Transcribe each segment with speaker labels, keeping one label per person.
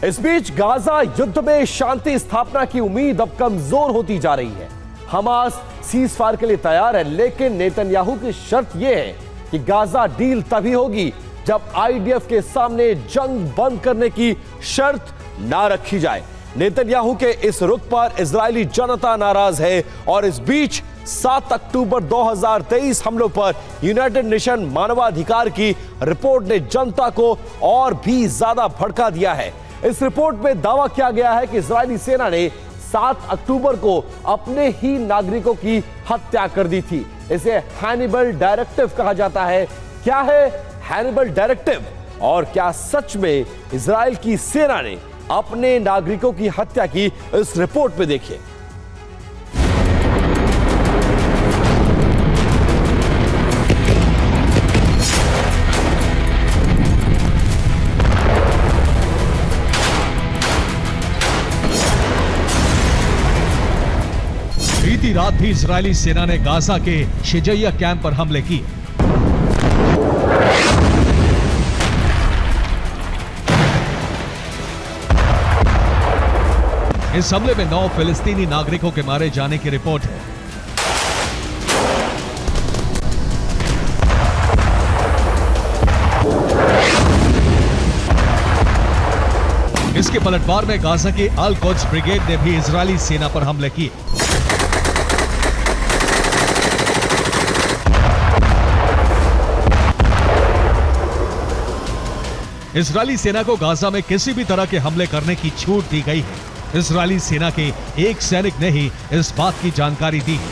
Speaker 1: इस बीच गाजा युद्ध में शांति स्थापना की उम्मीद अब कमजोर होती जा रही है। हमास सीज फायर के लिए तैयार है, लेकिन नेतन्याहू की शर्त यह है कि गाजा डील तभी होगी जब आईडीएफ के सामने जंग बंद करने की शर्त ना रखी जाए। नेतन्याहू के इस रुख पर इजरायली जनता नाराज है और इस बीच 7 अक्टूबर 2023 हमलों पर यूनाइटेड नेशन मानवाधिकार की रिपोर्ट ने जनता को और भी ज्यादा भड़का दिया है। इस रिपोर्ट में दावा किया गया है कि इजरायली सेना ने 7 अक्टूबर को अपने ही नागरिकों की हत्या कर दी थी। इसे हैनिबल डायरेक्टिव कहा जाता है। क्या है हैनिबल डायरेक्टिव और क्या सच में इजराइल की सेना ने अपने नागरिकों की हत्या की, इस रिपोर्ट में देखिए।
Speaker 2: बीती रात भी इजरायली सेना ने गाजा के शिजैया कैंप पर हमले किए। इस हमले में 9 फिलिस्तीनी नागरिकों के मारे जाने की रिपोर्ट है। इसके पलटवार में गाजा की अल कुद्स ब्रिगेड ने भी इजरायली सेना पर हमले किए। इजरायली सेना को गाजा में किसी भी तरह के हमले करने की छूट दी गई है। इजरायली सेना के एक सैनिक ने ही इस बात की जानकारी दी है।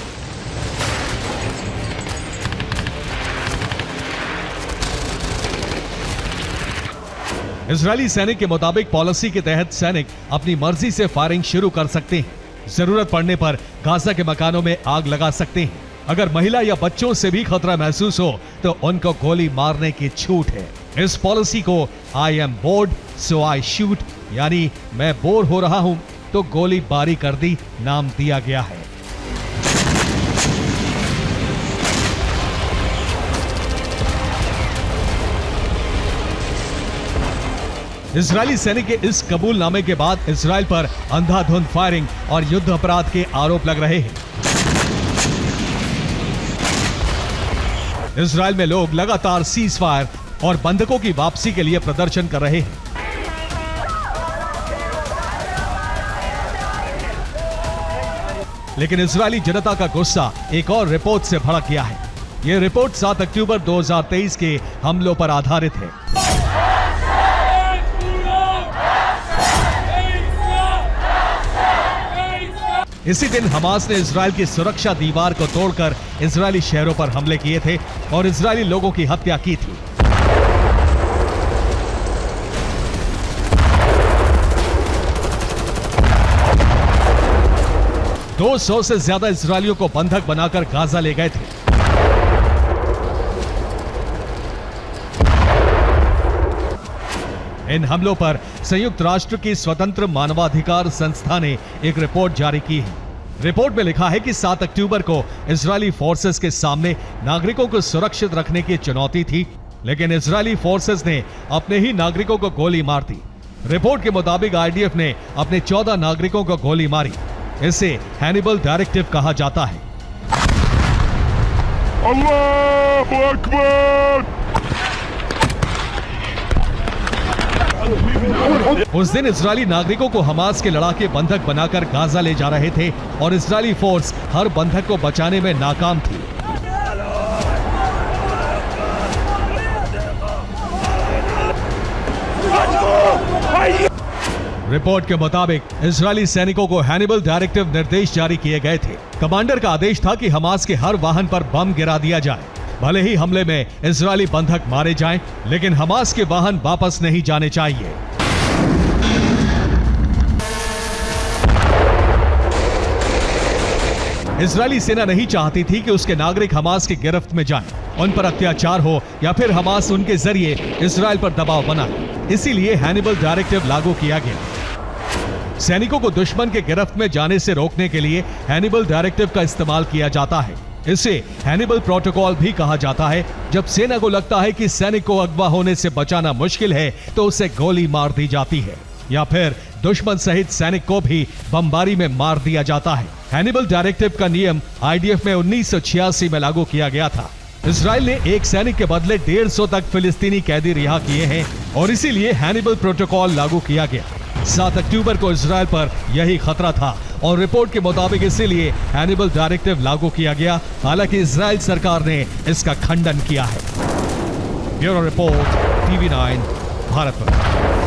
Speaker 2: इजरायली सैनिक के मुताबिक पॉलिसी के तहत सैनिक अपनी मर्जी से फायरिंग शुरू कर सकते हैं। जरूरत पड़ने पर गाजा के मकानों में आग लगा सकते हैं। अगर महिला या बच्चों से भी खतरा महसूस हो तो उनको गोली मारने की छूट है। इस पॉलिसी को I am board so I shoot, यानी मैं बोर हो रहा हूं तो गोली बारी कर दी, नाम दिया गया है। इजरायली सैनिक के इस कबूलनामे के बाद इजराइल पर अंधाधुंध फायरिंग और युद्ध अपराध के आरोप लग रहे हैं। इजराइल में लोग लगातार सीज फायर और बंधकों की वापसी के लिए प्रदर्शन कर रहे हैं। लेकिन इजरायली जनता का गुस्सा एक और रिपोर्ट से भड़क गया है। यह रिपोर्ट 7 अक्टूबर 2023 के हमलों पर आधारित है। इसी दिन हमास ने इजराइल की सुरक्षा दीवार को तोड़कर इजरायली शहरों पर हमले किए थे और इजरायली लोगों की हत्या की थी। दो 200 से ज्यादा इजरायलियों को बंधक बनाकर गाजा ले गए थे। इन हमलों पर संयुक्त राष्ट्र की स्वतंत्र मानवाधिकार संस्था ने एक रिपोर्ट जारी की है। रिपोर्ट में लिखा है कि 7 अक्टूबर को इजरायली फोर्सेस के सामने नागरिकों को सुरक्षित रखने की चुनौती थी, लेकिन इजरायली फोर्सेस ने अपने ही नागरिकों को गोली मार दी। रिपोर्ट के मुताबिक आईडीएफ ने अपने 14 नागरिकों को गोली मारी। इसे हैनिबल डायरेक्टिव कहा जाता है।
Speaker 3: अल्लाहु अकबर।
Speaker 2: उस दिन इजरायली नागरिकों को हमास के लड़ाके बंधक बनाकर गाजा ले जा रहे थे और इजरायली फोर्स हर बंधक को बचाने में नाकाम थी। रिपोर्ट के मुताबिक इजरायली सैनिकों को हैनिबल डायरेक्टिव निर्देश जारी किए गए थे। कमांडर का आदेश था कि हमास के हर वाहन पर बम गिरा दिया जाए। भले ही हमले में इजरायली बंधक मारे जाएं, लेकिन हमास के वाहन वापस नहीं जाने चाहिए। इजरायली सेना नहीं चाहती थी कि उसके नागरिक हमास की गिरफ्त में जाएं, उन पर अत्याचार हो या फिर हमास उनके जरिए इजराइल पर दबाव बनाए। इसीलिए हैनिबल डायरेक्टिव लागू किया गया। सैनिकों को दुश्मन के गिरफ्त में जाने से रोकने के लिए हैनिबल डायरेक्टिव का इस्तेमाल किया जाता है। इसे हैनिबल प्रोटोकॉल भी कहा जाता है। जब सेना को लगता है कि सैनिक को अगवा होने से बचाना मुश्किल है तो उसे गोली मार दी जाती है। या फिर दुश्मन सहित सैनिक को भी बमबारी में मार दिया जाता है। हैनिबल डायरेक्टिव का नियम आईडीएफ में 1986 में लागू किया गया था। इजराइल ने एक सैनिक के बदले 150 तक फिलिस्तीनी कैदी रिहा किए हैं और इसीलिए हैनिबल प्रोटोकॉल लागू किया गया। 7 अक्टूबर को इजराइल पर यही खतरा था और रिपोर्ट के मुताबिक इसीलिए हैनिबल डायरेक्टिव लागू किया गया। हालांकि इजराइल सरकार ने इसका खंडन किया है। Bureau report, TV9, Bharat.